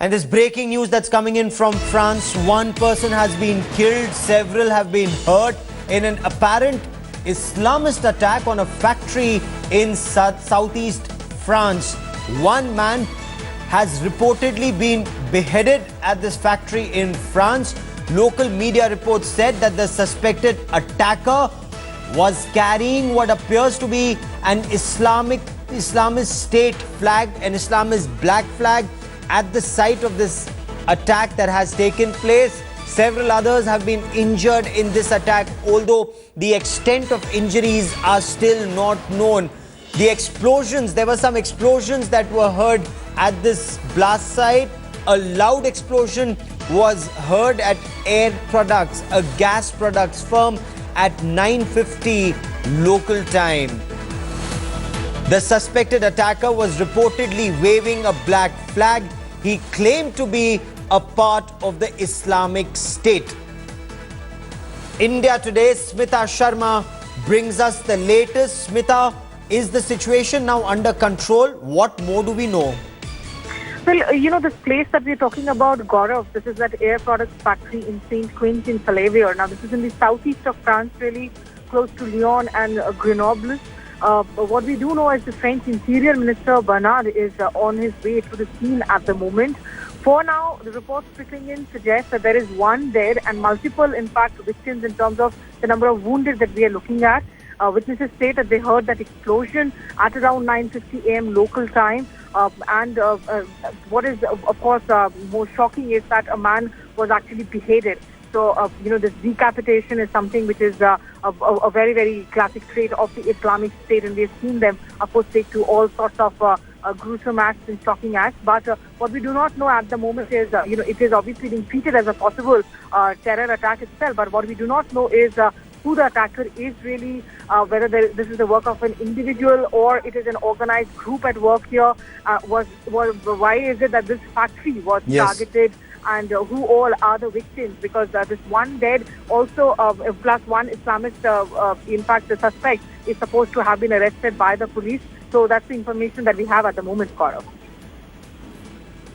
And this breaking news that's coming in from France, one person has been killed, several have been hurt in an apparent Islamist attack on a factory in southeast France. One man has reportedly been beheaded at this factory in France. Local media reports said that the suspected attacker was carrying what appears to be an Islamist state flag, an Islamist black flag, at the site of this attack that has taken place. Several others have been injured in this attack, although the extent of injuries are still not known. The explosions, there were some explosions that were heard at this blast site. A loud explosion was heard at Air Products, a gas products firm, at 9:50 local time. The suspected attacker was reportedly waving a black flag. He claimed to be a part of the Islamic State. India Today, Smita Sharma brings us the latest. Smita, is the situation now under control? What more do we know? Well, this place that we're talking about, Gaurav, this is that Air Products factory in St. Quentin-Salavier. Now, this is in the southeast of France, really close to Lyon and Grenoble. What we do know is the French Interior Minister Bernard is on his way to the scene at the moment. For now, the reports trickling in suggest that there is one dead and multiple, in fact, victims in terms of the number of wounded that we are looking at. Witnesses say that they heard that explosion at around 9:50 a.m. local time. What is, of course, more shocking is that a man was actually beheaded. So, this decapitation is something which is a very, very classic trait of the Islamic State, and we've seen them, of course, take to all sorts of gruesome acts and shocking acts. But what we do not know at the moment is, it is obviously being treated as a possible terror attack itself. But what we do not know is who the attacker is really, whether this is the work of an individual or it is an organized group at work here. Why is it that this factory was targeted? And who all are the victims? Because this one dead, also plus one Islamist, in fact, the suspect is supposed to have been arrested by the police. So that's the information that we have at the moment, Gaurav.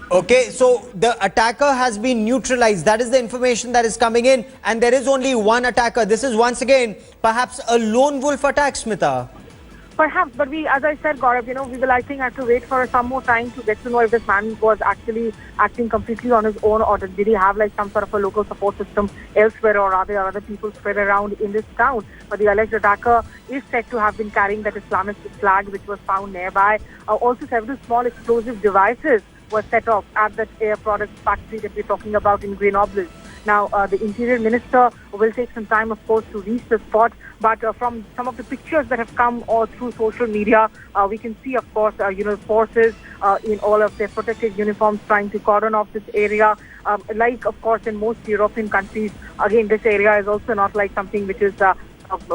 Okay, so the attacker has been neutralized. That is the information that is coming in. And there is only one attacker. This is once again perhaps a lone wolf attack, Smita. Perhaps, but as I said, Gaurav, we will, I think, have to wait for some more time to get to know if this man was actually acting completely on his own, or did he have some sort of a local support system elsewhere, or are there other people spread around in this town. But the alleged attacker is said to have been carrying that Islamist flag which was found nearby. Also, several small explosive devices were set off at that Air Products factory that we're talking about in Grenoble. Now, the Interior Minister will take some time, of course, to reach the spot. But from some of the pictures that have come through social media, we can see, of course, forces in all of their protected uniforms trying to cordon off this area. Of course, in most European countries, again, this area is also not like something which is a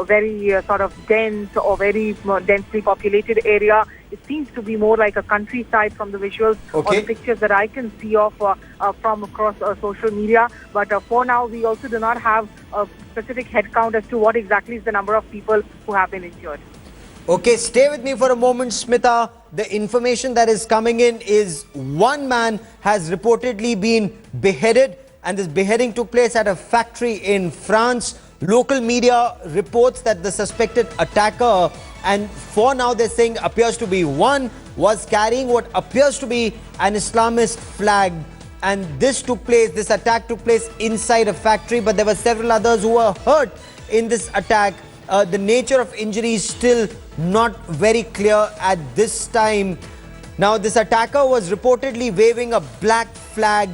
very sort of dense or very densely populated area. It seems to be more like a countryside from the visuals or the pictures that I can see of from across social media. But for now, we also do not have a specific head count as to what exactly is the number of people who have been injured. Okay, stay with me for a moment, Smita. The information that is coming in is one man has reportedly been beheaded, and this beheading took place at a factory in France. Local media reports that the suspected attacker, and for now they're saying appears to be one, was carrying what appears to be an Islamist flag. And this attack took place inside a factory, but there were several others who were hurt in this attack. The nature of injury is still not very clear at this time. Now, this attacker was reportedly waving a black flag.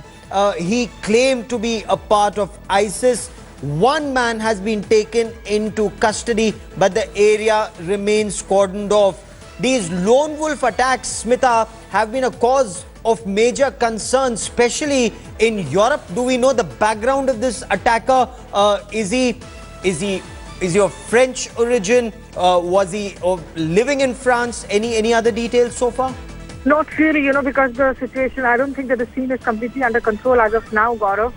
He claimed to be a part of ISIS. One man has been taken into custody, but the area remains cordoned off. These lone wolf attacks, Smita, have been a cause of major concern, especially in Europe. Do we know the background of this attacker? Is he of French origin? Was he living in France? Any other details so far? Not really, because the situation, I don't think that the scene is completely under control as of now, Gaurav.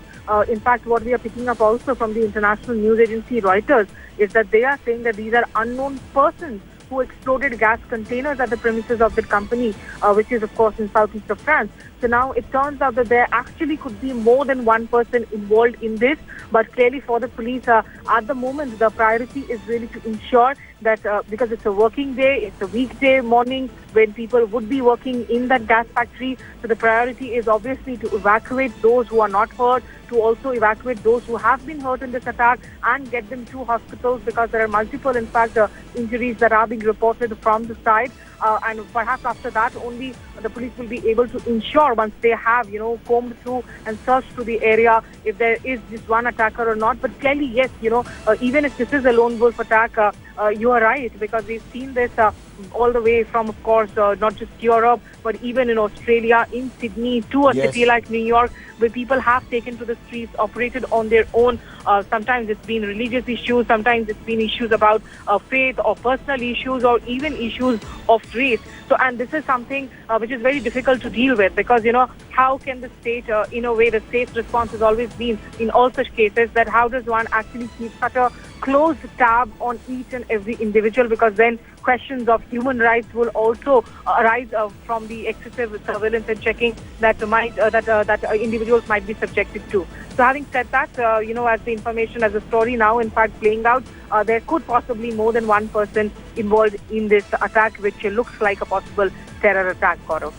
In fact, what we are picking up also from the international news agency Reuters is that they are saying that these are unknown persons who exploded gas containers at the premises of the company, which is, of course, in southeast of France. So now it turns out that there actually could be more than one person involved in this. But clearly for the police, at the moment, the priority is really to ensure that because it's a working day, it's a weekday morning when people would be working in that gas factory. So the priority is obviously to evacuate those who are not hurt, to also evacuate those who have been hurt in this attack and get them to hospitals, because there are multiple, in fact, injuries that are being reported from the side. And perhaps after that, only the police will be able to ensure, once they have, combed through and searched through the area, if there is this one attacker or not. But clearly, yes, even if this is a lone wolf attack, you are right, because we've seen this all the way from, of course, not just Europe, but even in Australia, in Sydney, to a city like New York, where people have taken to the streets, operated on their own. Sometimes it's been religious issues, sometimes it's been issues about faith or personal issues, or even issues of race. So, and this is something which is very difficult to deal with, because, how can the state, in a way, the state's response has always been, in all such cases, that how does one actually keep such a close tab on each and every individual, because then questions of human rights will also arise from the excessive surveillance and checking that individuals might be subjected to. So having said that, as the information, as the story now in fact playing out, there could possibly more than one person involved in this attack, which looks like a possible terror attack, Gaurav.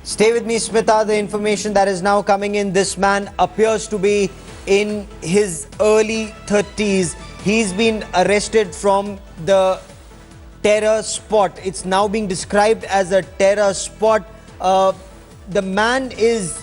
Stay with me, Smita. The information that is now coming in, this man appears to be in his early 30s. He's been arrested from the terror spot. It's now being described as a terror spot. The man is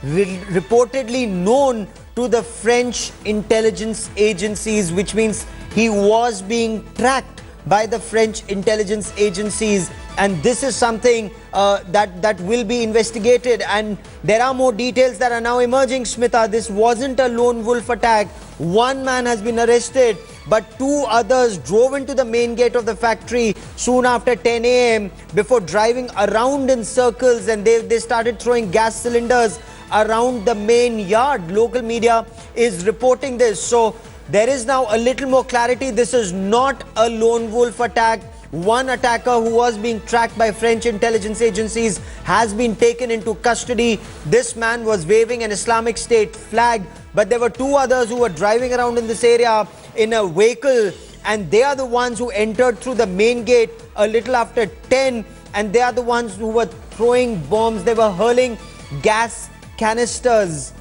reportedly known to the French intelligence agencies, which means he was being tracked by the French intelligence agencies, and this is something that will be investigated. And there are more details that are now emerging, Smita. This wasn't a lone wolf attack. One man has been arrested, but two others drove into the main gate of the factory soon after 10 a.m. before driving around in circles, and they started throwing gas cylinders around the main yard. Local media is reporting this. So there is now a little more clarity. This is not a lone wolf attack. One attacker who was being tracked by French intelligence agencies has been taken into custody. This man was waving an Islamic State flag, but there were two others who were driving around in this area in a vehicle, and they are the ones who entered through the main gate a little after 10, and they are the ones who were throwing bombs. They were hurling gas canisters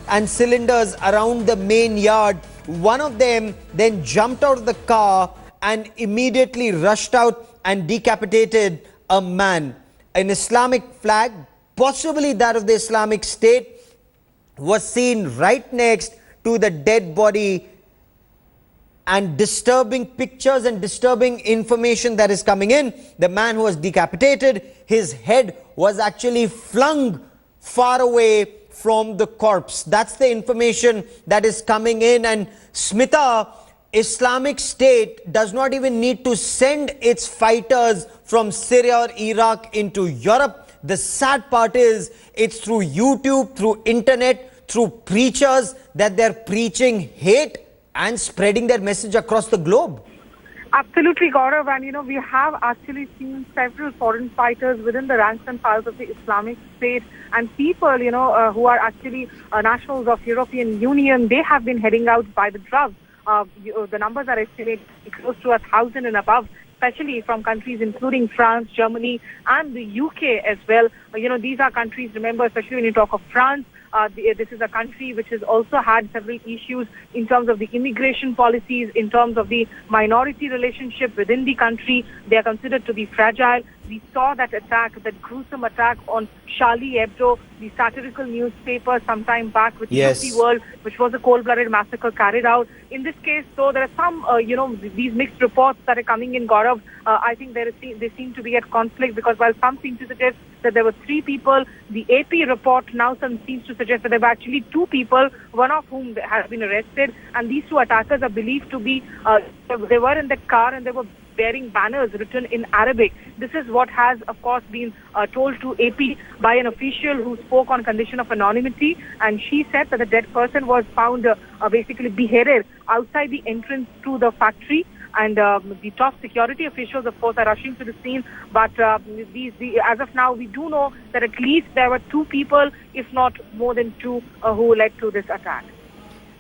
and cylinders around the main yard. One of them then jumped out of the car and immediately rushed out and decapitated a man. An Islamic flag, possibly that of the Islamic State, was seen right next to the dead body, and disturbing pictures and disturbing information that is coming in. The man who was decapitated, his head was actually flung far away from the corpse. That's the information that is coming in. And Smita, Islamic State does not even need to send its fighters from Syria or Iraq into Europe. The sad part is it's through YouTube, through internet, through preachers that they're preaching hate and spreading their message across the globe. Absolutely, Gaurav. And, we have actually seen several foreign fighters within the ranks and files of the Islamic State, and people, who are actually nationals of European Union, they have been heading out by the drugs. The numbers are estimated close to 1,000 and above, especially from countries including France, Germany, and the UK as well. These are countries, remember, especially when you talk of France, this is a country which has also had several issues in terms of the immigration policies, in terms of the minority relationship within the country. They are considered to be fragile. We saw that attack, that gruesome attack on Charlie Hebdo, the satirical newspaper, some time back, with the world, which was a cold-blooded massacre carried out. In this case, though, there are some, these mixed reports that are coming in, Gaurav. I think they seem to be at conflict, because while some seem to suggest that there were 3 people, the AP report now seems to suggest that there were actually 2 people, one of whom has been arrested, and these 2 attackers are believed to be, they were in the car and they were bearing banners written in Arabic. This is what has, of course, been told to AP by an official who spoke on condition of anonymity, and she said that the dead person was found basically beheaded outside the entrance to the factory. and the top security officials, of course, are rushing to the scene. But as of now, we do know that at least there were 2 people, if not more than 2, who led to this attack.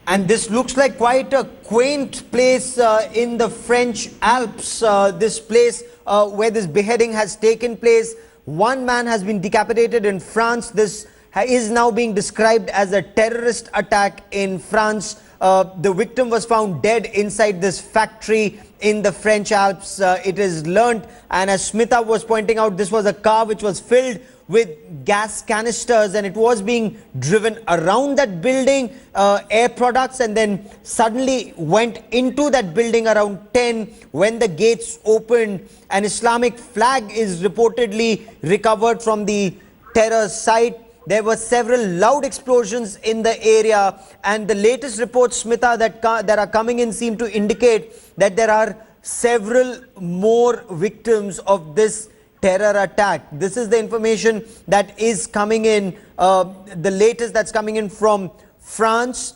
And this looks like quite a quaint place in the French Alps. This place where this beheading has taken place. One man has been decapitated in France. This is now being described as a terrorist attack in France. The victim was found dead inside this factory in the French Alps. It is learnt, and as Smita was pointing out, this was a car which was filled with gas canisters, and it was being driven around that building, air products, and then suddenly went into that building around 10 when the gates opened. An Islamic flag is reportedly recovered from the terror site. There were several loud explosions in the area, and the latest reports, Smita, that are coming in seem to indicate that there are several more victims of this terror attack. This is the information that is coming in, the latest that's coming in from France.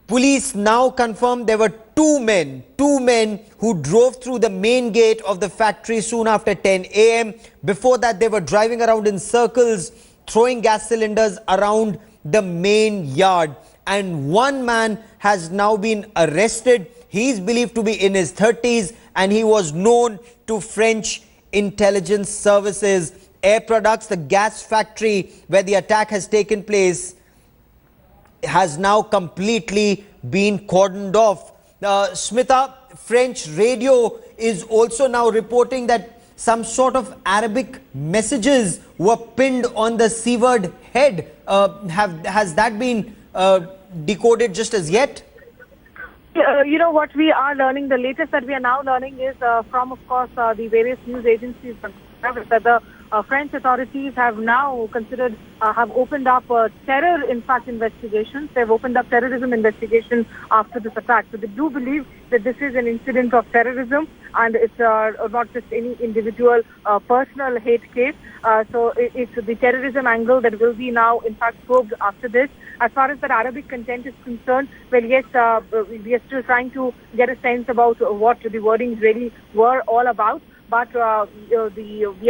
Police now confirm there were two men who drove through the main gate of the factory soon after 10 a.m. Before that, they were driving around in circles, throwing gas cylinders around the main yard. And one man has now been arrested. He is believed to be in his 30s, and he was known to French intelligence services. Air Products, the gas factory where the attack has taken place, has now completely been cordoned off. Smita, French radio is also now reporting that some sort of Arabic messages were pinned on the severed head. Has that been decoded just as yet? You know what we are learning, the latest that we are now learning is from, of course, the various news agencies that the French authorities have now considered, have opened up terror, in fact, investigations. They've opened up terrorism investigation after this attack. So they do believe that this is an incident of terrorism, and it's not just any individual personal hate case. So it's the terrorism angle that will be now, in fact, probed after this. As far as that Arabic content is concerned, well, yes, we are still trying to get a sense about what the wordings really were all about. But we are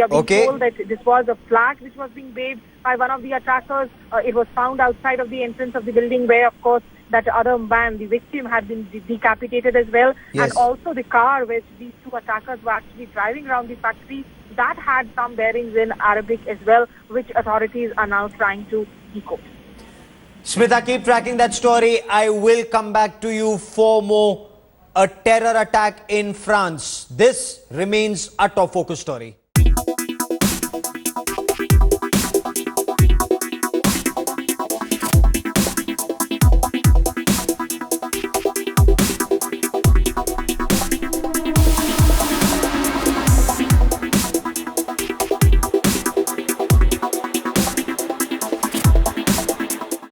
being told that this was a flag which was being waved by one of the attackers. It was found outside of the entrance of the building where, of course, that other man, the victim, had been decapitated as well. Yes. And also the car which these 2 attackers were actually driving around the factory, that had some bearings in Arabic as well, which authorities are now trying to decode. Smita, keep tracking that story. I will come back to you for more. A terror attack in France. This remains a top focus story.